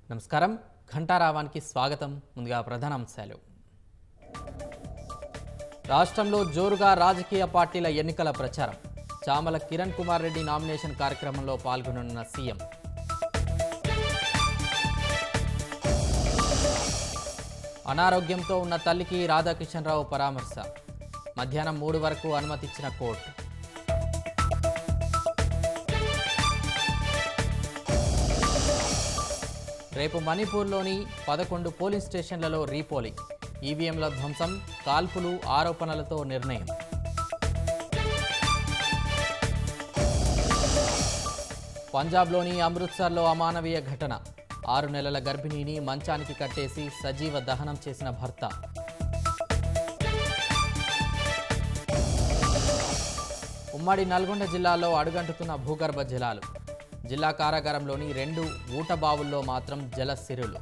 నమస్కారం. ఘంటారావానికి స్వాగతం. ముందుగా ప్రధాన అంశాలు. రాష్ట్రంలో జోరుగా రాజకీయ పార్టీల ఎన్నికల ప్రచారం. చామల కిరణ్ కుమార్ రెడ్డి నామినేషన్ కార్యక్రమంలో పాల్గొననున్న సీఎం. అనారోగ్యంతో ఉన్న తల్లికి రాధాకిషన్ రావు పరామర్శ. మధ్యాహ్నం 3 వరకు అనుమతిచ్చిన కోర్టు. రేపు మణిపూర్లోని 11 పోలింగ్ స్టేషన్లలో రీపోలింగ్. ఈవీఎంల ధ్వంసం, కాల్పులు, ఆరోపణలతో నిర్ణయం. పంజాబ్లోని అమృత్సర్లో అమానవీయ ఘటన. 6 నెలల గర్భిణిని మంచానికి కట్టేసి సజీవ దహనం చేసిన భర్త. ఉమ్మడి నల్గొండ జిల్లాలో అడుగంటుతున్న భూగర్భ జలాలు. జిల్లా కారాగారంలోని 2 ఊటబావుల్లో మాత్రం జలసిరులు.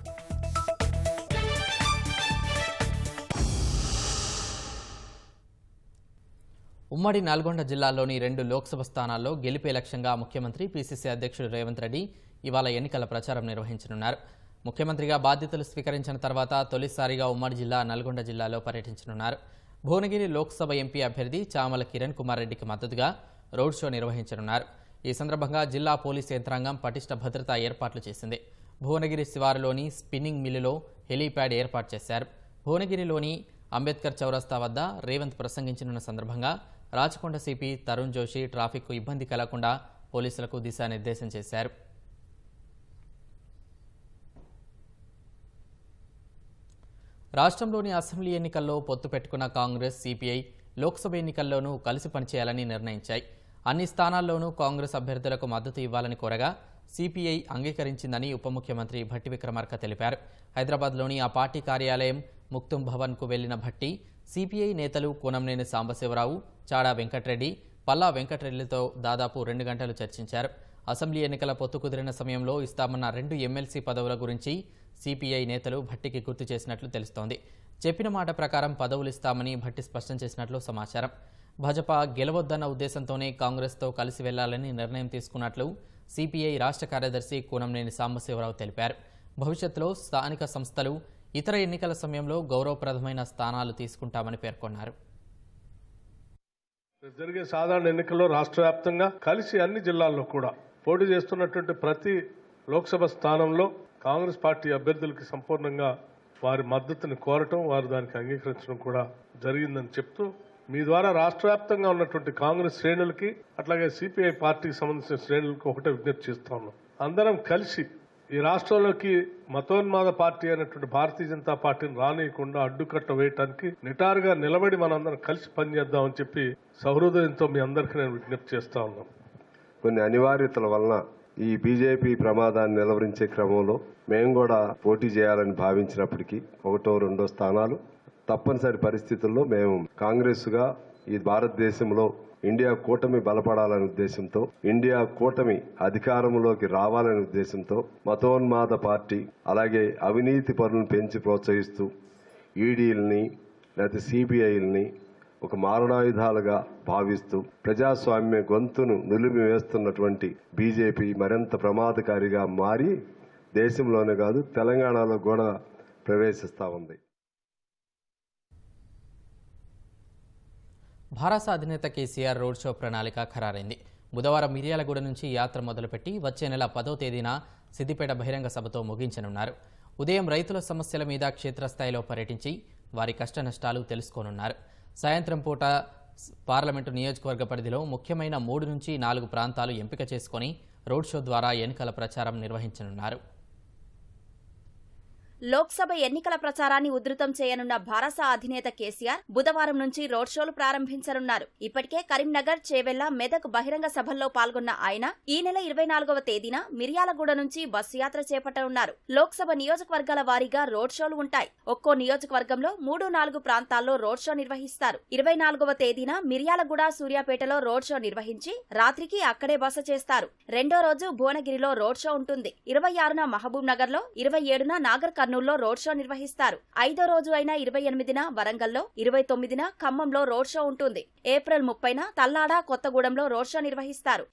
ఉమ్మడి నల్గొండ జిల్లాలోని 2 లోక్సభ స్థానాల్లో గెలిపే లక్ష్యంగా ముఖ్యమంత్రి పీసీసీ అధ్యక్షుడు రేవంత్ రెడ్డి ఇవాళ ఎన్నికల ప్రచారం నిర్వహించనున్నారు. ముఖ్యమంత్రిగా బాధ్యతలు స్వీకరించిన తర్వాత తొలిసారిగా ఉమ్మడి జిల్లా నల్గొండ జిల్లాలో పర్యటించనున్నారు. భువనగిరి లోక్సభ ఎంపీ అభ్యర్థి చామల కిరణ్ కుమార్ రెడ్డికి మద్దతుగా రోడ్ షో నిర్వహించనున్నారు. ఈ సందర్భంగా జిల్లా పోలీసు యంత్రాంగం పటిష్ట భద్రతా ఏర్పాట్లు చేసింది. భువనగిరి శివారులోని స్పిన్నింగ్ మిల్లులో హెలీప్యాడ్ ఏర్పాటు చేశారు. భువనగిరిలోని అంబేద్కర్ చౌరస్తా వద్ద రేవంత్ ప్రసంగించనున్న సందర్భంగా రాచకొండ సిపి తరుణ్ జోషి ట్రాఫిక్కు ఇబ్బంది కలగకుండా పోలీసులకు దిశానిర్దేశం చేశారు. రాష్ట్రంలోని అసెంబ్లీ ఎన్నికల్లో పొత్తు పెట్టుకున్న కాంగ్రెస్, సిపిఐ లోక్సభ ఎన్నికల్లోనూ కలిసి పనిచేయాలని నిర్ణయించాయి. అన్ని స్థానాల్లోనూ కాంగ్రెస్ అభ్యర్థులకు మద్దతు ఇవ్వాలని కోరగా సిపిఐ అంగీకరించిందని ఉప ముఖ్యమంత్రి భట్టి విక్రమార్క తెలిపారు. హైదరాబాద్లోని ఆ పార్టీ కార్యాలయం ముక్తుం భవన్కు వెళ్లిన భట్టి సిపిఐ నేతలు కూనంనేని సాంబశివరావు, చాడా వెంకటరెడ్డి, పల్లా వెంకటరెడ్డిలతో దాదాపు 2 గంటలు చర్చించారు. అసెంబ్లీ ఎన్నికల పొత్తు కుదిరిన సమయంలో ఇస్తామన్న 2 ఎమ్మెల్సీ పదవుల గురించి సిపిఐ నేతలు భట్టికి గుర్తు చేసినట్లు తెలుస్తోంది. చెప్పిన మాట ప్రకారం పదవులు ఇస్తామని భట్టి స్పష్టం చేసినట్లు సమాచారం. భాజపా గెలవొద్దన్న ఉద్దేశంతోనే కాంగ్రెస్తో కలిసి వెళ్లాలని నిర్ణయం తీసుకున్నట్లు సిపిఐ రాష్ట్ర కార్యదర్శి కూనంనేని సాంబశివరావు తెలిపారు. భవిష్యత్తులో స్థానిక సంస్థలు, ఇతర ఎన్నికల సమయంలో గౌరవప్రదమైన స్థానాలు తీసుకుంటామని పేర్కొన్నారు. జరిగే సాధారణ ఎన్నికల్లో రాష్ట్ర వ్యాప్తంగా కలిసి అన్ని జిల్లాల్లో కూడా పోటీ చేస్తున్నటువంటి ప్రతి లోక్సభ స్థానంలో కాంగ్రెస్ పార్టీ అభ్యర్థులకి సంపూర్ణంగా వారి మద్దతుని కోరటం, వారు దానికి అంగీకరించడం కూడా జరిగిందని చెప్తూ మీ ద్వారా రాష్ట్ర వ్యాప్తంగా ఉన్నటువంటి కాంగ్రెస్ శ్రేణులకి అట్లాగే సిపిఐ పార్టీకి సంబంధించిన శ్రేణులకు ఒకటే విజ్ఞప్తి చేస్తా ఉన్నాం. అందరం కలిసి ఈ రాష్ట్రంలోకి మతోన్మాద పార్టీ అయినటువంటి భారతీయ జనతా పార్టీని రానియకుండా అడ్డుకట్ట వేయటానికి నిటారుగా నిలబడి మనందరం కలిసి పనిచేద్దామని చెప్పి సహృదయంతో మీ అందరికీ నేను విజ్ఞప్తి చేస్తా ఉన్నాం. కొన్ని అనివార్యతల వలన ఈ బీజేపీ ప్రమాదాన్ని నిలవరించే క్రమంలో మేము కూడా పోటీ చేయాలని భావించినప్పటికీ 1, 2 స్థానాలు తప్పనిసరి పరిస్థితుల్లో మేము కాంగ్రెస్గా ఈ భారతదేశంలో ఇండియా కూటమి బలపడాలనే ఉద్దేశంతో, ఇండియా కూటమి అధికారంలోకి రావాలనే ఉద్దేశంతో మతోన్మాద పార్టీ అలాగే అవినీతి పరులను పెంచి ప్రోత్సహిస్తూ ఈడీలని లేకపోతే సిబిఐల్ని ఒక మారణాయుధాలుగా భావిస్తూ ప్రజాస్వామ్య గొంతును నిలిమి వేస్తున్నటువంటి బీజేపీ మరింత ప్రమాదకారిగా మారి దేశంలోనే కాదు తెలంగాణలో కూడా ప్రవేశిస్తూ ఉంది. భారత అధినేత కేసీఆర్ రోడ్ షో ప్రణాళిక ఖరారైంది. బుధవారం మిర్యాలగూడ నుంచి యాత్ర మొదలుపెట్టి వచ్చే నెల 10వ తేదీన సిద్దిపేట బహిరంగ సభతో ముగించనున్నారు. ఉదయం రైతుల సమస్యల మీద క్షేత్రస్థాయిలో పర్యటించి వారి కష్టనష్టాలు తెలుసుకోనున్నారు. సాయంత్రం పూట పార్లమెంటు నియోజకవర్గ పరిధిలో ముఖ్యమైన 3 నుంచి 4 ప్రాంతాలు ఎంపిక చేసుకుని రోడ్ షో ద్వారా ఎన్నికల ప్రచారం నిర్వహించనున్నారు. లోక్సభ ఎన్నికల ప్రచారాన్ని ఉధృతం చేయనున్న భారత అధినేత కేసీఆర్ బుధవారం నుంచి రోడ్ షోలు ప్రారంభించనున్నారు. ఇప్పటికే కరీంనగర్, చేవెళ్ల, మెదక్ బహిరంగ సభల్లో పాల్గొన్న ఆయన ఈ నెల 24వ తేదీన మిర్యాలగూడ నుంచి బస్సు యాత్ర చేపట్టనున్నారు. లోక్సభ నియోజకవర్గాల వారీగా రోడ్ షోలు ఉంటాయి. ఒక్కో నియోజకవర్గంలో 3-4 ప్రాంతాల్లో రోడ్ షో నిర్వహిస్తారు. 24వ తేదీన మిర్యాలగూడ, సూర్యాపేటలో రోడ్ షో నిర్వహించి రాత్రికి అక్కడే బస చేస్తారు. రెండో రోజు భువనగిరిలో రోడ్ షో ఉంటుంది. 26న మహబూబ్ నగర్ లో, 27న నాగర్ కర్నూలులో రోడ్ షో నిర్వహిస్తారు. 5వ రోజు అయిన 28న వరంగల్లో, 29న ఖమ్మంలో రోడ్ షో ఉంటుంది. ఏప్రిల్ 30న తల్లాడ, కొత్తగూడెంలో రోడ్ షో నిర్వహిస్తారు.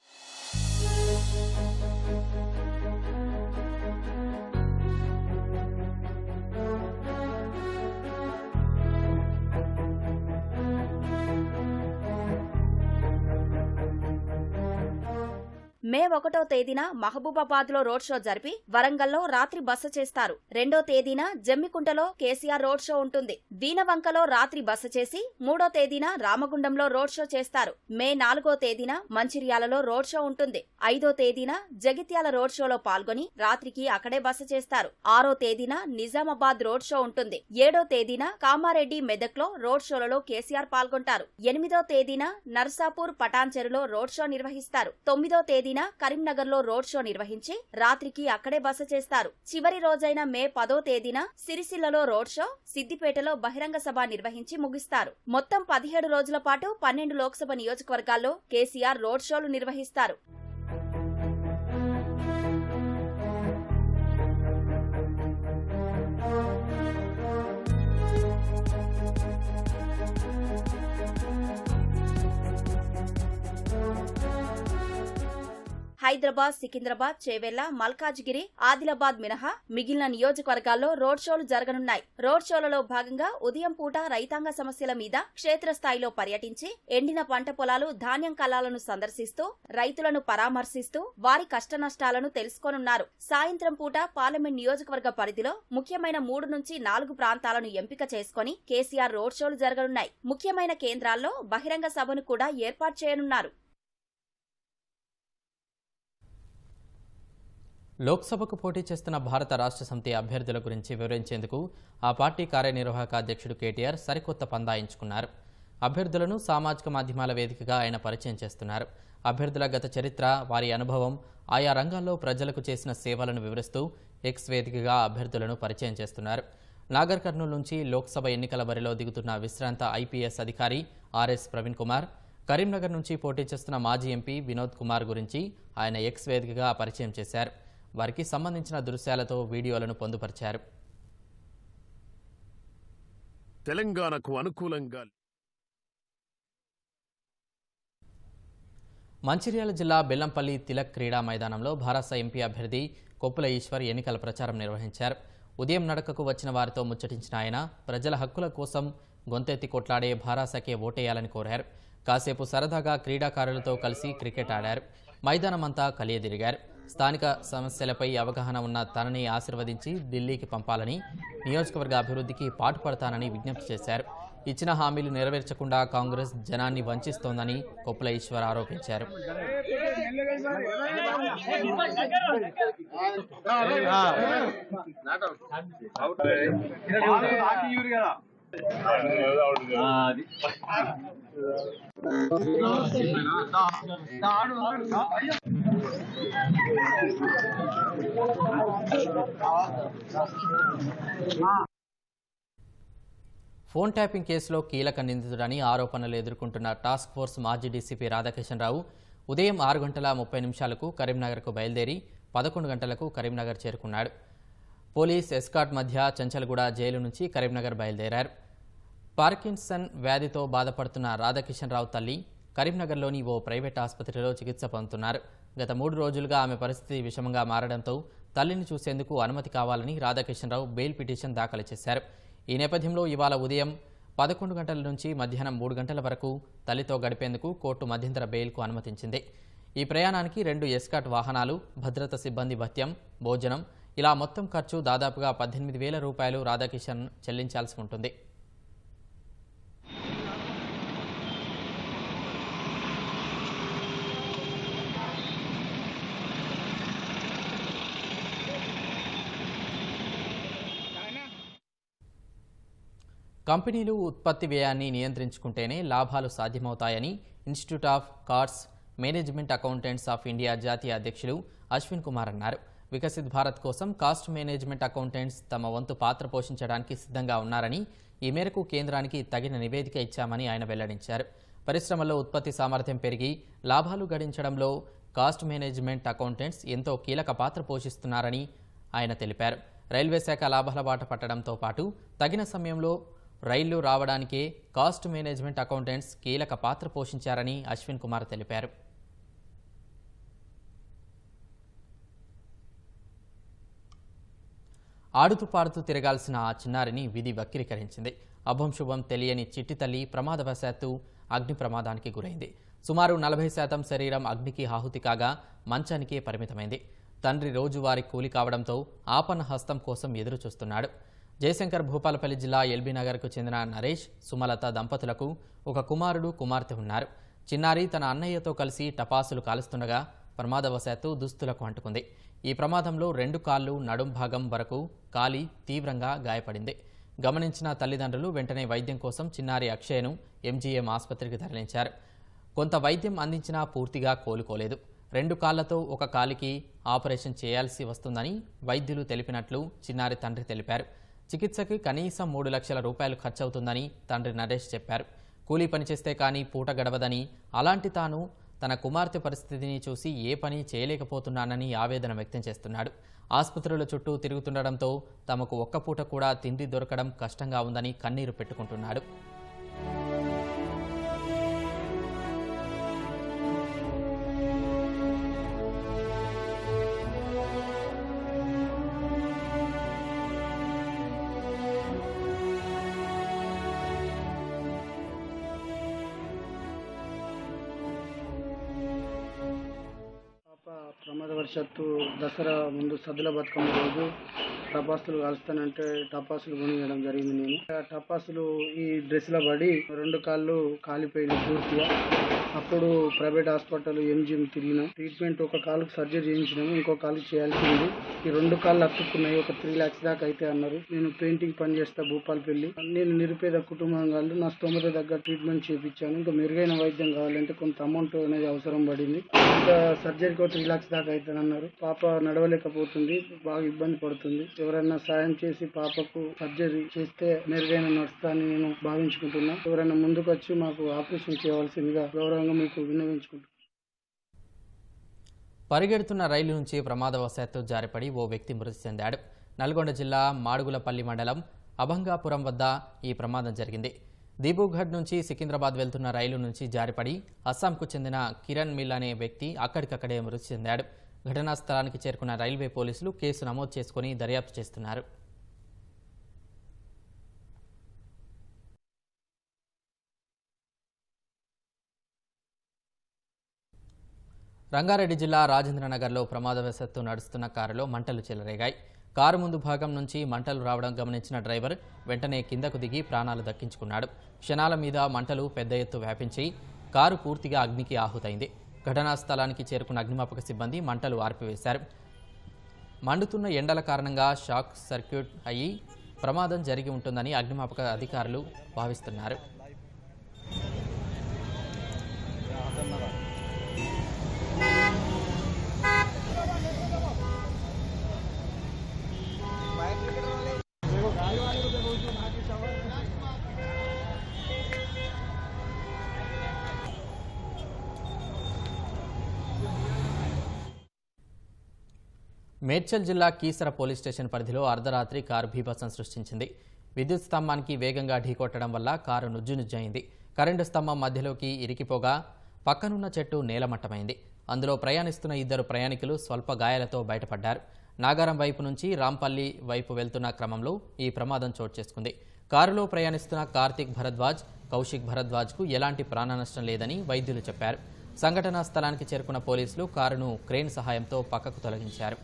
మే 1వ తేదీన మహబూబాబాద్ లో రోడ్ షో జరిపి వరంగల్లో రాత్రి బస చేస్తారు. 2వ తేదీన జమ్మికుంటలో కేసీఆర్ రోడ్ షో ఉంటుంది. వీనవంకలో రాత్రి బస చేసి 3వ తేదీన రామగుండంలో రోడ్ షో చేస్తారు. మే 4వ తేదీన మంచిర్యాలలో రోడ్ షో ఉంటుంది. 5వ తేదీన జగిత్యాల రోడ్ షోలో పాల్గొని రాత్రికి అక్కడే బస చేస్తారు. 6వ తేదీన నిజామాబాద్ రోడ్ షో ఉంటుంది. 7వ తేదీన కామారెడ్డి మెదక్లో రోడ్ షోలలో కేసీఆర్ పాల్గొంటారు. 8వ తేదీన నర్సాపూర్ పటాన్చెరులో రోడ్ షో నిర్వహిస్తారు. 9వ తేదీన కరీంనగర్ లో రోడ్ షో నిర్వహించి రాత్రికి అక్కడే బస చేస్తారు. చివరి రోజైన మే 10వ తేదీన సిరిసిల్లలో రోడ్ షో, సిద్దిపేటలో బహిరంగ సభ నిర్వహించి ముగిస్తారు. మొత్తం 17 రోజుల పాటు 12 లోక్సభ నియోజకవర్గాల్లో కేసీఆర్ రోడ్ షోలు నిర్వహిస్తారు. హైదరాబాద్, సికింద్రాబాద్, చేవెళ్ల, మల్కాజ్గిరి, ఆదిలాబాద్ మినహా మిగిలిన నియోజకవర్గాల్లో రోడ్ షోలు జరగనున్నాయి. రోడ్ షోలలో భాగంగా ఉదయం పూట రైతాంగ సమస్యల మీద క్షేత్రస్థాయిలో పర్యటించి ఎండిన పంట పొలాలు, ధాన్యం కల్లాలను సందర్శిస్తూ రైతులను పరామర్శిస్తూ వారి కష్టనష్టాలను తెలుసుకోనున్నారు. సాయంత్రం పూట పార్లమెంట్ నియోజకవర్గ పరిధిలో ముఖ్యమైన 3 నుంచి 4 ప్రాంతాలను ఎంపిక చేసుకుని కేసీఆర్ రోడ్ షోలు జరగనున్నాయి. ముఖ్యమైన కేంద్రాల్లో బహిరంగ సభను కూడా ఏర్పాటు చేయనున్నారు. లోక్సభకు పోటీ చేస్తున్న భారత రాష్ట్ర సమితి అభ్యర్థుల గురించి వివరించేందుకు ఆ పార్టీ కార్యనిర్వాహక అధ్యక్షుడు కేటీఆర్ సరికొత్త పందా ఎంచుకున్నారు. అభ్యర్థులను సామాజిక మాధ్యమాల వేదికగా ఆయన పరిచయం చేస్తున్నారు. అభ్యర్థుల గత చరిత్ర, వారి అనుభవం, ఆయా రంగాల్లో ప్రజలకు చేసిన సేవలను వివరిస్తూ ఎక్స్ వేదికగా అభ్యర్థులను పరిచయం చేస్తున్నారు. నాగర్ కర్నూలు నుంచి లోక్సభ ఎన్నికల బరిలో దిగుతున్న విశ్రాంత ఐపీఎస్ అధికారి ఆర్ఎస్ ప్రవీణ్ కుమార్, కరీంనగర్ నుంచి పోటీ చేస్తున్న మాజీ ఎంపీ వినోద్ కుమార్ గురించి ఆయన ఎక్స్ వేదికగా పరిచయం చేశారు. వారికి సంబంధించిన దృశ్యాలతో వీడియోలను పొందుపరిచారు. తెలంగాణకు అనుకూలంగా మంచిర్యాల జిల్లా బెల్లంపల్లి తిలక్ క్రీడా మైదానంలో భారస ఎంపీ అభ్యర్థి కొప్పుల ఈశ్వర్ ఎన్నికల ప్రచారం నిర్వహించారు. ఉదయం నడకకు వచ్చిన వారితో ముచ్చటించిన ఆయన ప్రజల హక్కుల కోసం గొంతెత్తి కొట్లాడే భారాసకే ఓటేయాలని కోరారు. కాసేపు సరదాగా క్రీడాకారులతో కలిసి క్రికెట్ ఆడారు. మైదానమంతా కలియదిరిగారు. స్థానిక సమస్యలపై అవగాహన ఉన్న తనని ఆశీర్వదించి ఢిల్లీకి పంపాలని, నియోజకవర్గ అభివృద్ధికి పాటుపడతానని విజ్ఞప్తి చేశారు. ఇచ్చిన హామీలు నెరవేర్చకుండా కాంగ్రెస్ జనాన్ని వంచిస్తోందని కొప్పుల ఈశ్వర్ ఆరోపించారు. ఫోన్ ట్యాపింగ్ కేసులో కీలక నిందితుడని ఆరోపణలు ఎదుర్కొంటున్న టాస్క్ ఫోర్స్ మాజీ డీసీపీ రాధాకిషన్ రావు ఉదయం 6:30 కరీంనగర్కు బయలుదేరి 11 గంటలకు కరీంనగర్ చేరుకున్నాడు. పోలీస్ ఎస్కాట్ మధ్య చంచల్గూడ జైలు నుంచి కరీంనగర్ బయలుదేరారు. పార్కిన్సన్ వ్యాధితో బాధపడుతున్న రాధాకిషన్ రావు తల్లి కరీంనగర్లోని ఓ ప్రైవేట్ ఆసుపత్రిలో చికిత్స పొందుతున్నారు. గత 3 రోజులుగా ఆమె పరిస్థితి విషమంగా మారడంతో తల్లిని చూసేందుకు అనుమతి కావాలని రాధాకిషన్ రావు బెయిల్ పిటిషన్ దాఖలు చేశారు. ఈ నేపథ్యంలో ఇవాళ ఉదయం 11 గంటల నుంచి మధ్యాహ్నం 3 గంటల వరకు తల్లితో గడిపేందుకు కోర్టు మధ్యంతర బెయిల్కు అనుమతించింది. ఈ ప్రయాణానికి 2 ఎస్కాట్ వాహనాలు, భద్రత సిబ్బంది భత్యం, భోజనం ఇలా మొత్తం ఖర్చు దాదాపుగా 18,000 రూపాయలు రాధాకిషన్ చెల్లించాల్సి ఉంటుంది. కంపెనీలు ఉత్పత్తి వ్యయాన్ని నియంత్రించుకుంటేనే లాభాలు సాధ్యమవుతాయని institute of cost management accountants of India జాతీయ అధ్యక్షులు అశ్విన్ కుమార్ అన్నారు. వికసిత్ భారత్ కోసం కాస్ట్ మేనేజ్మెంట్ అకౌంటెంట్స్ తమ వంతు పాత్ర పోషించడానికి సిద్ధంగా ఉన్నారని, ఈ మేరకు కేంద్రానికి తగిన నివేదిక ఇచ్చామని ఆయన వెల్లడించారు. పరిశ్రమల్లో ఉత్పత్తి సామర్థ్యం పెరిగి లాభాలు గడించడంలో కాస్ట్ మేనేజ్మెంట్ అకౌంటెంట్స్ ఎంతో కీలక పాత్ర పోషిస్తున్నారని ఆయన తెలిపారు. రైల్వే శాఖ లాభాల బాట పట్టడంతో పాటు తగిన సమయంలో రైళ్లు రావడానికే కాస్ట్ మేనేజ్మెంట్ అకౌంటెంట్స్ కీలక పాత్ర పోషించారని అశ్విన్ కుమార్ తెలిపారు. ఆడుతూ పాడుతూ తిరగాల్సిన ఆ చిన్నారిని విధి వక్రీకరించింది. అభం శుభం తెలియని చిట్టి తల్లి ప్రమాదవశాత్తు అగ్ని ప్రమాదానికి గురైంది. సుమారు 40% శరీరం అగ్నికి ఆహుతి కాగా మంచానికే పరిమితమైంది. తండ్రి రోజువారీ కూలి కావడంతో ఆపన్న హస్తం కోసం ఎదురు చూస్తున్నాడు. జయశంకర్ భూపాలపల్లి జిల్లా ఎల్బీనగర్కు చెందిన నరేష్, సుమలత దంపతులకు ఒక కుమారుడు, కుమార్తె ఉన్నారు. చిన్నారి తన అన్నయ్యతో కలిసి టపాసులు కాలుస్తుండగా ప్రమాదవశాత్తు దుస్తులకు అంటుకుంది. ఈ ప్రమాదంలో 2 కాళ్లు, నడుం భాగం వరకు కాలి తీవ్రంగా గాయపడింది. గమనించిన తల్లిదండ్రులు వెంటనే వైద్యం కోసం చిన్నారి అక్షయ్ను ఎంజీఎం ఆసుపత్రికి తరలించారు. కొంత వైద్యం అందించినా పూర్తిగా కోలుకోలేదు. 2 కాళ్లతో ఒక కాలికి ఆపరేషన్ చేయాల్సి వస్తుందని వైద్యులు తెలిపినట్లు చిన్నారి తండ్రి తెలిపారు. చికిత్సకి కనీసం 3 లక్షల రూపాయలు ఖర్చవుతుందని తండ్రి నరేష్ చెప్పారు. కూలీ పనిచేస్తే కానీ పూట గడవదని, అలాంటి తాను తన కుమార్తె పరిస్థితిని చూసి ఏ పని చేయలేకపోతున్నానని ఆవేదన వ్యక్తం చేస్తున్నాడు. ఆసుపత్రుల చుట్టూ తిరుగుతుండడంతో తమకు ఒక్క పూట కూడా తిండి దొరకడం కష్టంగా ఉందని కన్నీరు పెట్టుకుంటున్నాడు. ప్రమాదవశాత్తు దసరా ముందు సద్దుల బతుకమ్మ రోజు టపాసులు కాలుస్తానంటే టపాసులు కొనియడం జరిగింది. నేను ఆ టపాసులు ఈ డ్రెస్లో పడి 2 కాళ్ళు కాలిపోయినాయి పూర్తిగా. అప్పుడు ప్రైవేట్ హాస్పిటల్ ఎంజిఎం తిరిగినాం. ట్రీట్మెంట్ ఒక కాలుకు సర్జరీ చేయించినాము, ఇంకో కాలుకి చేయాల్సి ఉంది. ఈ 2 కాళ్ళు అతుక్కున్నాయి. ఒక 3 lakhs దాకా అయితే అన్నారు. నేను పెయింటింగ్ పని చేస్తా భూపాలపల్లి. నేను నిరుపేద కుటుంబం కాదు, నా స్తోమత దగ్గర ట్రీట్మెంట్ చేయించాను. ఇంకా మెరుగైన వైద్యం కావాలంటే కొంత అమౌంట్ అనేది అవసరం పడింది. ఇంకా సర్జరీకి 3 lakhs దాకా అయితే అన్నారు. పాప నడవలేకపోతుంది, బాగా ఇబ్బంది పడుతుంది. ఎవరైనా సాయం చేసి పాపకు సర్జరీ చేస్తే మెరుగైన నడుస్తా అని నేను భావించుకుంటున్నా. ఎవరైనా ముందుకు వచ్చి మాకు ఆపరేషన్ చేయవలసిందిగా గౌరవంగా మీకు విన్నవించుకుంటున్నాను. పరిగెడుతున్న రైలు నుంచి ప్రమాదవశాత్తు జారిపడి ఓ వ్యక్తి మృతి చెందాడు. నల్గొండ జిల్లా మాడుగులపల్లి మండలం అభంగాపురం వద్ద ఈ ప్రమాదం జరిగింది. దీబూఘడ్ నుంచి సికింద్రాబాద్ వెళ్తున్న రైలు నుంచి జారిపడి అస్సాంకు చెందిన కిరణ్ మిల్ అనే వ్యక్తి అక్కడికక్కడే మృతి చెందాడు. ఘటనా స్థలానికి చేరుకున్న రైల్వే పోలీసులు కేసు నమోదు చేసుకుని దర్యాప్తు చేస్తున్నారు. రంగారెడ్డి జిల్లా రాజేంద్రనగర్లో ప్రమాదవశాత్తు నడుస్తున్న కారులో మంటలు చెలరేగాయి. కారు ముందు భాగం నుంచి మంటలు రావడం గమనించిన డ్రైవర్ వెంటనే కిందకు దిగి ప్రాణాలు దక్కించుకున్నాడు. క్షణాల మీద మంటలు పెద్ద ఎత్తు వ్యాపించి కారు పూర్తిగా అగ్నికి ఆహుతైంది. ఘటనా స్థలానికి చేరుకున్న అగ్నిమాపక సిబ్బంది మంటలు ఆర్పివేశారు. మండుతున్న ఎండల కారణంగా షాక్ సర్క్యూట్ అయ్యి ప్రమాదం జరిగి ఉంటుందని అగ్నిమాపక అధికారులు భావిస్తున్నారు. మేడ్చల్ జిల్లా కీసర పోలీస్ స్టేషన్ పరిధిలో అర్ధరాత్రి కారు బీభత్సం సృష్టించింది. విద్యుత్ స్తంభానికి వేగంగా ఢీకొట్టడం వల్ల కారు నుజ్జునుజ్జయింది. కరెంటు స్తంభం మధ్యలోకి ఇరికిపోగా పక్కనున్న చెట్టు నేలమట్టమైంది. అందులో ప్రయాణిస్తున్న 2 ప్రయాణికులు స్వల్ప గాయాలతో బయటపడ్డారు. నాగారం వైపు నుంచి రాంపల్లి వైపు వెళ్తున్న క్రమంలో ఈ ప్రమాదం చోటు చేసుకుంది. కారులో ప్రయాణిస్తున్న కార్తిక్ భరద్వాజ్, కౌశిక్ భరద్వాజ్కు ఎలాంటి ప్రాణనష్టం లేదని వైద్యులు చెప్పారు. సంఘటనా స్థలానికి చేరుకున్న పోలీసులు కారును క్రేన్ సహాయంతో పక్కకు తొలగించారు.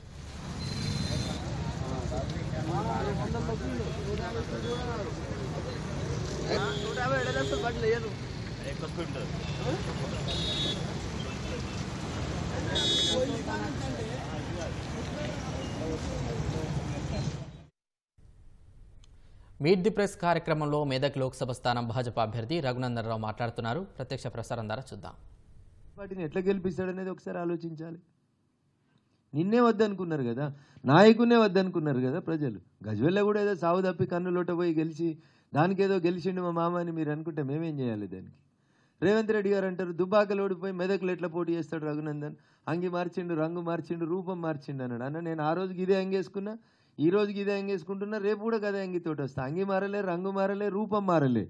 మీట్ ది ప్రెస్ కార్యక్రమంలో మెదక్ లోక్సభ స్థానం భాజపా అభ్యర్థి రఘునందన్ రావు మాట్లాడుతున్నారు. ప్రత్యక్ష ప్రసారం ద్వారా చూద్దాం. వాటిని ఎట్లా గెలిపిస్తాడనేది ఒకసారి ఆలోచించాలి. నిన్నే వద్దనుకున్నారు కదా, నాయకునే వద్దనుకున్నారు కదా ప్రజలు. గజ్వెల్లో కూడా ఏదో సావు తప్పి కన్నులోట పోయి గెలిచి దానికేదో గెలిచిండు మా మామ అని మీరు అనుకుంటే మేమేం చేయాలి దానికి? రేవంత్ రెడ్డి గారు అంటారు దుబ్బాకలు ఓడిపోయి మెదక్లు ఎట్లా పోటీ చేస్తాడు రఘునందన్, అంగి మార్చిండు, రంగు మార్చిండు, రూపం మార్చిండు అన్నాడు. అన్న నేను ఆ రోజుకి ఇదే అంగేసుకున్నా, ఈ రోజుకి ఇదే అంగేసుకుంటున్నా, రేపు కూడా కదే అంగితోటి వస్తా. అంగి మారలే, రంగు మారలే, రూపం మారలే.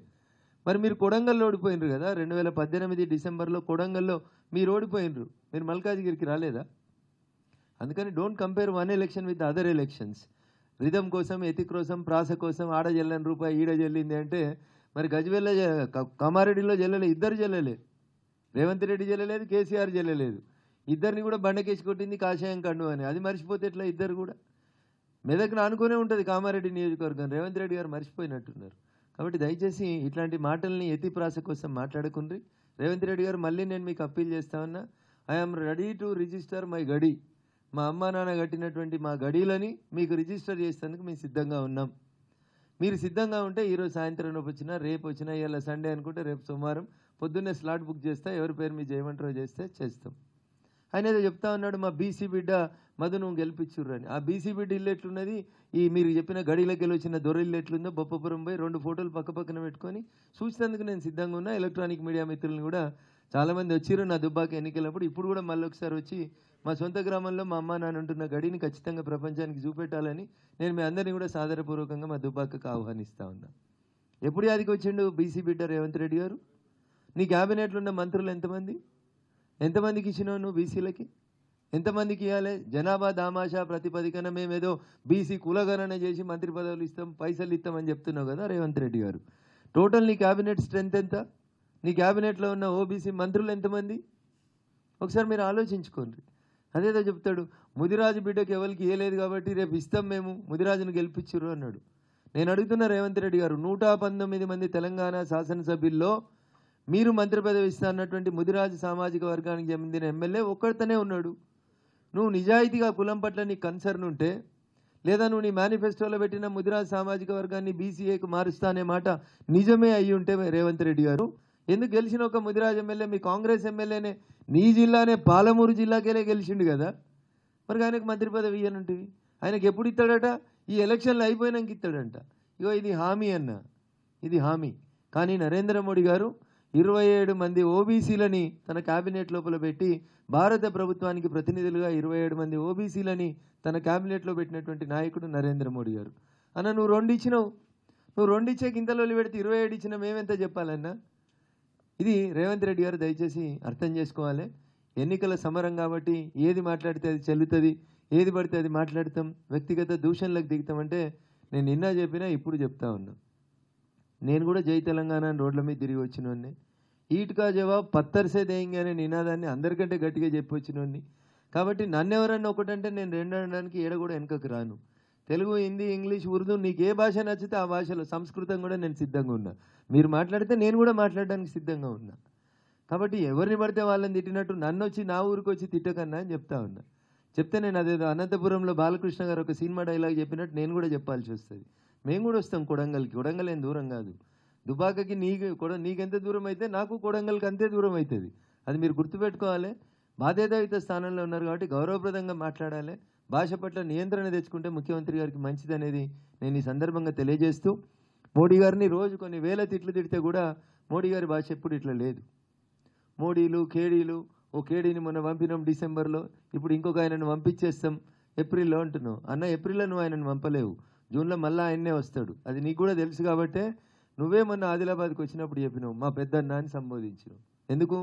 మరి మీరు కొడంగల్లో ఓడిపోయినరు కదా, 2018 డిసెంబర్లో కొడంగల్లో మీరు ఓడిపోయినరు, మీరు మల్కాజ్గిరికి రాలేదా? అందుకని don't compare one election with other elections. Rhythm కోసం, ఎతిక్ కోసం, ప్రాస కోసం ఆడ జల్లని రూపాయి ఈడ జల్లింది అంటే మరి గజ్వేల్లో, కామారెడ్డిలో జల్లలే, 2 జల్లలే. రేవంత్ రెడ్డి చెల్లలేదు, కేసీఆర్ చెల్లలేదు. ఇద్దరిని కూడా బండకేసి కొట్టింది కాషాయం కండు అని. అది మర్చిపోతే ఎట్లా? ఇద్దరు కూడా మెదక్ను అనుకునే ఉంటుంది కామారెడ్డి నియోజకవర్గం. రేవంత్ రెడ్డి గారు మర్చిపోయినట్టున్నారు. కాబట్టి దయచేసి ఇట్లాంటి మాటల్ని ఎత్తి ప్రాస కోసం మాట్లాడకుండ్రి. రేవంత్ రెడ్డి గారు మళ్ళీ నేను మీకు అప్పీల్ చేస్తా ఉన్నా, I'm ready to register my గడి. మా అమ్మ నాన్న కట్టినటువంటి మా గడీలని మీకు రిజిస్టర్ చేసేందుకు మేము సిద్ధంగా ఉన్నాం. మీరు సిద్ధంగా ఉంటే ఈరోజు సాయంత్రం వచ్చినా, రేపు వచ్చినా, ఇవాళ సండే అనుకుంటే రేపు సోమవారం పొద్దున్నే స్లాట్ బుక్ చేస్తా, ఎవరి పేరు మీ చేయమంటారో చేస్తే చేస్తాం. ఆయన ఏదో చెప్తా ఉన్నాడు, మా బీసీ బిడ్డ మధు నువ్వు గెలిపించుర్రని. ఆ బీసీ బిడ్డ ఇల్లు ఎట్లున్నది, ఈ మీరు చెప్పిన గడిలోకి వెళ్ళి వచ్చిన దొర ఇల్లు ఎట్లుందో బొప్పపురం పోయి 2 ఫోటోలు పక్క పక్కన పెట్టుకొని చూసేందుకు నేను సిద్ధంగా ఉన్నా. ఎలక్ట్రానిక్ మీడియా మిత్రులను కూడా చాలామంది వచ్చిర్రు నా దుబ్బాక ఎన్నికలప్పుడు. ఇప్పుడు కూడా మళ్ళీ ఒకసారి వచ్చి మా సొంత గ్రామంలో మా అమ్మ నాన్న ఉంటున్న గడిని ఖచ్చితంగా ప్రపంచానికి చూపెట్టాలని నేను మీ అందరినీ కూడా సాదరపూర్వకంగా మా దుబ్బాకకు ఆహ్వానిస్తా ఉన్నా. ఎప్పుడు యాదికి వచ్చిండు బీసీ బిడ్డ రేవంత్ రెడ్డి గారు? నీ క్యాబినెట్లో ఉన్న మంత్రులు ఎంతమందికి ఇచ్చినావు నువ్వు? బీసీలకి ఎంతమందికి ఇవ్వాలి? జనాభా దామాషా ప్రతిపదికన మేమేదో బీసీ కులగణన చేసి మంత్రి పదవులు ఇస్తాం, పైసలు ఇస్తామని చెప్తున్నావు కదా రేవంత్ రెడ్డి గారు. టోటల్ నీ క్యాబినెట్ స్ట్రెంత్ ఎంత? నీ క్యాబినెట్లో ఉన్న ఓబీసీ మంత్రులు ఎంతమంది? ఒకసారి మీరు ఆలోచించుకోండి. అదేదో చెప్తాడు, ముదిరాజు బిడ్డకి ఎవరికి ఇవ్వలేదు కాబట్టి రేపు ఇస్తాం, మేము ముదిరాజును గెలిపించురు అన్నాడు. నేను అడుగుతున్న రేవంత్ రెడ్డి గారు, 119 మంది తెలంగాణ శాసనసభ్యుల్లో మీరు మంత్రి పదవి ఇస్తా అన్నటువంటి ముదిరాజు సామాజిక వర్గానికి చెందిన ఎమ్మెల్యే ఒక్కడితోనే ఉన్నాడు. నువ్వు నిజాయితీగా కులం పట్ల నీకు కన్సర్న్ ఉంటే, లేదా నువ్వు నీ మేనిఫెస్టోలో పెట్టిన ముదిరాజు సామాజిక వర్గాన్ని బీసీఏకు మారుస్తా అనే మాట నిజమే అయ్యి ఉంటే రేవంత్ రెడ్డి గారు, ఎందుకు గెలిచిన ఒక ముదిరాజు ఎమ్మెల్యే మీ కాంగ్రెస్ ఎమ్మెల్యేనే నీ జిల్లానే పాలమూరు జిల్లాకెళ్ళే గెలిచిండు కదా, మరి ఆయనకు మంత్రి పదవి ఇయ్యనుంటివి. ఆయనకు ఎప్పుడు ఇస్తాడట? ఈ ఎలక్షన్లు అయిపోయినాక ఇస్తాడంట. ఇగో ఇది హామీ అన్న, ఇది హామీ. కానీ నరేంద్ర మోడీ గారు 27 మంది ఓబీసీలని తన క్యాబినెట్ లోపల పెట్టి, భారత ప్రభుత్వానికి ప్రతినిధులుగా 27 మంది ఓబీసీలని తన క్యాబినెట్లో పెట్టినటువంటి నాయకుడు నరేంద్ర మోడీ గారు. అన్న నువ్వు 2 ఇచ్చినావు, నువ్వు 2 ఇచ్చే గింతలో పెడితే 27 ఇచ్చిన మేమెంత చెప్పాలన్నా? ఇది రేవంత్ రెడ్డి గారు దయచేసి అర్థం చేసుకోవాలి. ఎన్నికల సమరం కాబట్టి ఏది మాట్లాడితే అది చెల్లుతుంది, ఏది పడితే అది మాట్లాడతాం, వ్యక్తిగత దూషణలకు దిగుతామంటే నేను నిన్న చెప్పినా ఇప్పుడు చెప్తా ఉన్నా. నేను కూడా జై తెలంగాణ రోడ్ల మీద తిరిగి వచ్చినోడిని. ఈట్కా జవాబ్ పత్తర్సే దేంగే అనే నినాదాన్ని అందరికంటే గట్టిగా చెప్పి వచ్చినోడిని. కాబట్టి నన్ను ఎవరన్నా ఒకటంటే నేను 2 అనడానికి ఏడ కూడా వెనకకు రాను. తెలుగు, హిందీ, ఇంగ్లీష్, ఉర్దూ నీకు ఏ భాష నచ్చితే ఆ భాషలో, సంస్కృతం కూడా నేను సిద్ధంగా ఉన్నా. మీరు మాట్లాడితే నేను కూడా మాట్లాడడానికి సిద్ధంగా ఉన్నా. కాబట్టి ఎవరిని పడితే వాళ్ళని తిట్టినట్టు నన్ను వచ్చి నా ఊరికి వచ్చి తిట్టకన్నా అని చెప్తా ఉన్నా. చెప్తే నేను అదేదో అనంతపురంలో బాలకృష్ణ గారు ఒక సినిమా డైలాగ్ చెప్పినట్టు నేను కూడా చెప్పాల్సి వస్తుంది. మేము కూడా వస్తాం కొడంగల్కి. కొడంగల్ ఏం దూరం కాదు. దుబాకకి నీకెంత దూరం అయితే నాకు కొడంగల్కి అంతే దూరం అవుతుంది. అది మీరు గుర్తుపెట్టుకోవాలి. బాధ్యతాయుత స్థానంలో ఉన్నారు కాబట్టి గౌరవప్రదంగా మాట్లాడాలి. భాష పట్ల నియంత్రణ తెచ్చుకుంటే ముఖ్యమంత్రి గారికి మంచిది అనేది నేను ఈ సందర్భంగా తెలియజేస్తూ, మోడీ గారిని రోజు కొన్ని వేల తిట్లు తిడితే కూడా మోడీ గారి భాష ఎప్పుడు ఇట్లా లేదు. మోడీలు, కేడీలు, ఓ కేడీని మొన్న పంపినాం డిసెంబర్లో, ఇప్పుడు ఇంకొక ఆయనను పంపించేస్తాం ఏప్రిల్లో అంటున్నావు. అన్న ఏప్రిల్లో నువ్వు ఆయనను పంపలేవు, జూన్లో మళ్ళీ ఆయన్నే వస్తాడు. అది నీకు కూడా తెలుసు కాబట్టి నువ్వే మొన్న ఆదిలాబాద్కి వచ్చినప్పుడు చెప్పినావు మా పెద్దన్న అని సంబోధించినావు. ఎందుకు?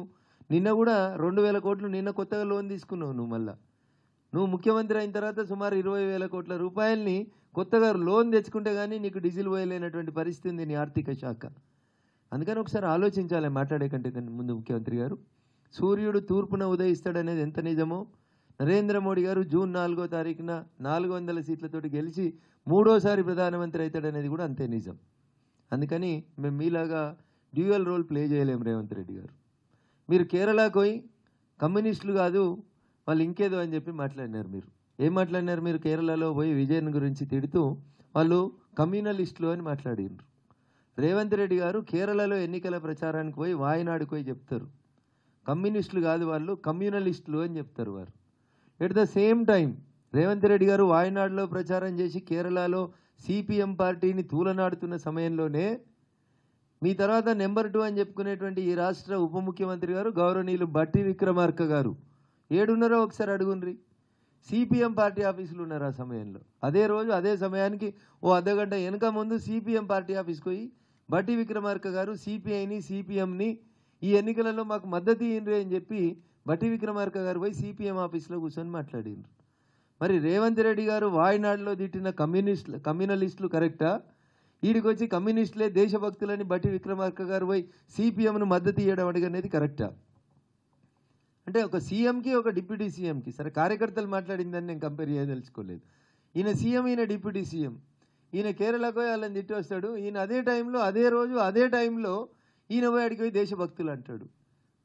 నిన్న కూడా 2000 కోట్లు నిన్న కొత్తగా లోన్ తీసుకున్నావు. నువ్వు ముఖ్యమంత్రి అయిన తర్వాత సుమారు 20,000 కోట్ల రూపాయలని కొత్తగా లోన్ తెచ్చుకుంటే కానీ నీకు డీజిల్ పోయలేనటువంటి పరిస్థితి ఉంది నీ ఆర్థిక శాఖ. అందుకని ఒకసారి ఆలోచించాలి మాట్లాడే కంటే ముందు ముఖ్యమంత్రి గారు. సూర్యుడు తూర్పున ఉదయిస్తాడనేది ఎంత నిజమో, నరేంద్ర మోడీ గారు జూన్ 4వ తారీఖున 400 సీట్లతోటి గెలిచి 3వసారి ప్రధానమంత్రి అవుతాడనేది కూడా అంతే నిజం. అందుకని మేము మీలాగా డ్యూయల్ రోల్ ప్లే చేయలేము రేవంత్ రెడ్డి గారు. మీరు కేరళకు పోయి కమ్యూనిస్టులు కాదు వాళ్ళు ఇంకేదో అని చెప్పి మాట్లాడినారు. మీరు ఏం మాట్లాడినారు? మీరు కేరళలో పోయి విజయన్ గురించి తిడుతూ వాళ్ళు కమ్యూనలిస్టులు అని మాట్లాడినారు. రేవంత్ రెడ్డి గారు కేరళలో ఎన్నికల ప్రచారానికి పోయి వాయనాడుకు పోయి చెప్తారు కమ్యూనిస్టులు కాదు వాళ్ళు కమ్యూనలిస్టులు అని చెప్తారు వారు. At the same time Revanth Reddy గారు వాయనాడులో ప్రచారం చేసి కేరళలో సిపిఎం పార్టీని తూలనాడుతున్న సమయంలోనే మీ తర్వాత నెంబర్ 2 అని చెప్పుకునేటువంటి ఈ రాష్ట్ర ఉప ముఖ్యమంత్రి గారు గౌరవనీయులు బట్టి విక్రమార్క గారు ఏడున్నారో ఒకసారి అడుగుండ్రి. సిపిఎం పార్టీ ఆఫీసులు ఉన్నారు ఆ సమయంలో. అదే రోజు అదే సమయానికి ఓ అర్ధగంట వెనక ముందు సిపిఎం పార్టీ ఆఫీస్కి పోయి బట్టి విక్రమార్క గారు సిపిఐని సిపిఎంని ఈ ఎన్నికలలో మాకు మద్దతు ఇయ్యండి అని చెప్పి బట్టి విక్రమార్క గారు పోయి సిపిఎం ఆఫీస్లో కూర్చొని మాట్లాడిండ్రు. మరి రేవంత్ రెడ్డి గారు వాయనాడులో తిట్టిన కమ్యూనలిస్టులు కరెక్టా? వీడికి వచ్చి కమ్యూనిస్టులే దేశభక్తులని బట్టి విక్రమార్క గారు పోయి సిపిఎంను మద్దతు ఇవ్వడం అడిగనేది కరెక్టా? అంటే ఒక సీఎంకి ఒక డిప్యూటీ సీఎంకి, సరే కార్యకర్తలు మాట్లాడిందని నేను కంపేర్ చేయదలుచుకోలేదు. ఈయన సీఎం, ఈయన డిప్యూటీ సీఎం. ఈయన కేరళకు పోయి వాళ్ళని తిట్టి వస్తాడు, ఈయన అదే టైంలో అదే రోజు అదే టైంలో ఈయన పోయి అడిగి పోయి దేశభక్తులు అంటాడు.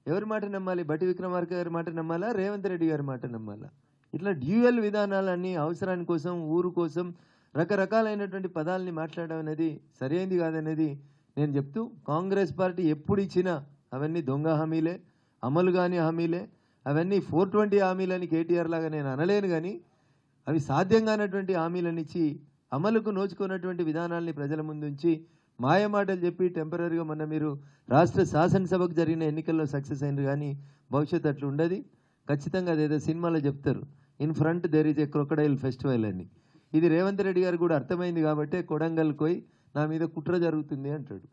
ఎవరి మాట నమ్మాలి? బట్టి విక్రమార్క గారి మాట నమ్మాలా, రేవంత్ రెడ్డి గారి మాట నమ్మాలా? ఇట్లా డ్యూయల్ విధానాలన్నీ అవసరాని కోసం, ఊరు కోసం రకరకాలైనటువంటి పదాలని మాట్లాడడం అనేది సరైనది కాదనేది నేను చెప్తూ, కాంగ్రెస్ పార్టీ ఎప్పుడు ఇచ్చినా అవన్నీ దొంగ హామీలే, అమలు కాని హామీలే. అవన్నీ 420 హామీలని కేటీఆర్ లాగా నేను అనలేను, కానీ అవి సాధ్యం కానటువంటి హామీలను ఇచ్చి అమలుకు నోచుకున్నటువంటి విధానాల్ని ప్రజల ముందుంచి మాయమాటలు చెప్పి టెంపరీగా మొన్న మీరు రాష్ట్ర శాసనసభకు జరిగిన ఎన్నికల్లో సక్సెస్ అయినారు, కానీ భవిష్యత్తు అట్లా ఉండదు. ఖచ్చితంగా అదేదో సినిమాలో చెప్తారు, in front there is a crocodile festival అని. ఇది రేవంత్ రెడ్డి గారు కూడా అర్థమైంది కాబట్టి కొడంగల్ పోయి నా మీద కుట్ర జరుగుతుంది అంటాడు.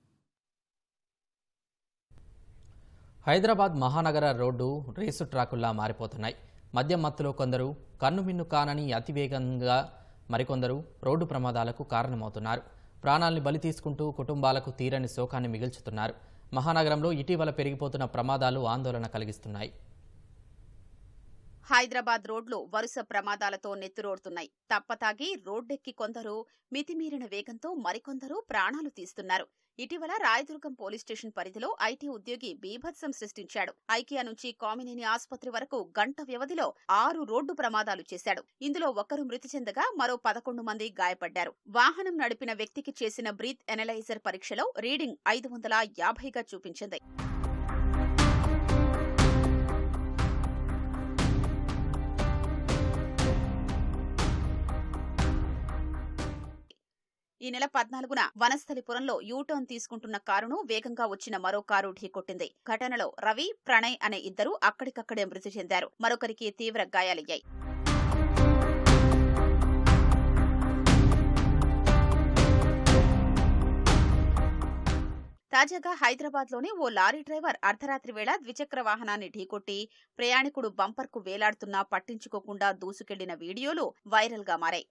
హైదరాబాద్ మహానగర రోడ్డు రేసు ట్రాకుల్లా మారిపోతున్నాయి. మద్యం మత్తులో కొందరు, కన్నుమిన్ను కానని అతివేగంగా మరికొందరు రోడ్డు ప్రమాదాలకు కారణమవుతున్నారు. ప్రాణాల్ని బలి తీసుకుంటూ కుటుంబాలకు తీరని శోకాన్ని మిగిల్చుతున్నారు. మహానగరంలో ఇటీవల పెరిగిపోతున్న ప్రమాదాలు ఆందోళన కలిగిస్తున్నాయి. హైదరాబాద్ రోడ్లు వరుస ప్రమాదాలతో నెత్తురోడుతున్నాయి. తప్పతాగి రోడ్డెక్కి కొందరు, మితిమీరిన వేగంతో మరికొందరు ప్రాణాలు తీస్తున్నారు. ఇటీవల రాయదుర్గం పోలీస్ స్టేషన్ పరిధిలో ఐటీ ఉద్యోగి బీభత్సం సృష్టించాడు. ఐకియా నుంచి కామినేని ఆసుపత్రి వరకు గంట వ్యవధిలో 6 రోడ్డు ప్రమాదాలు చేశాడు. ఇందులో ఒకరు మృతి చెందగా మరో 11 మంది గాయపడ్డారు. వాహనం నడిపిన వ్యక్తికి చేసిన బ్రీత్ ఎనలైజర్ పరీక్షలో రీడింగ్ 550గా చూపించింది. ఈ నెల 14న వనస్థలిపురంలో యూటర్న్ తీసుకుంటున్న కారును వేగంగా వచ్చిన మరో కారు ఢీకొట్టింది. ఘటనలో రవి, ప్రణయ్ అనే ఇద్దరు అక్కడికక్కడే మృతి చెందారు. మరొకరికి తీవ్ర గాయాలయ్యాయి. తాజాగా హైదరాబాద్లోని ఓ లారీ డ్రైవర్ అర్ధరాత్రి వేళ ద్విచక్ర వాహనాన్ని ఢీకొట్టి ప్రయాణికుడు బంపర్కు వేలాడుతున్నా పట్టించుకోకుండా దూసుకెళ్లిన వీడియోలు వైరల్గా మారాయి.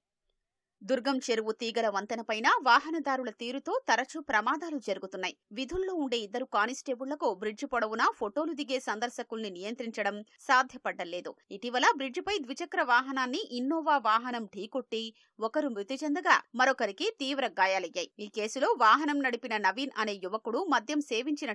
దుర్గం చెరువు తీగల వంతెనపైన వాహనదారుల తీరుతో తరచూ ప్రమాదాలు జరుగుతున్నాయి. విధుల్లో ఉండే ఇద్దరు కానిస్టేబుళ్లకు బ్రిడ్జి పొడవునా ఫోటోలు దిగే సందర్శకుల్ని నియంత్రించడం సాధ్యపడ్డలేదు. ఇటీవల బ్రిడ్జిపై ద్విచక్ర వాహనాన్ని ఇన్నోవా వాహనం ఢీకొట్టి ఒకరు మృతి చెందగా మరొకరికి తీవ్ర గాయాలయ్యాయి. ఈ కేసులో వాహనం నడిపిన నవీన్ అనే యువకుడు మద్యం సేవించినట్లు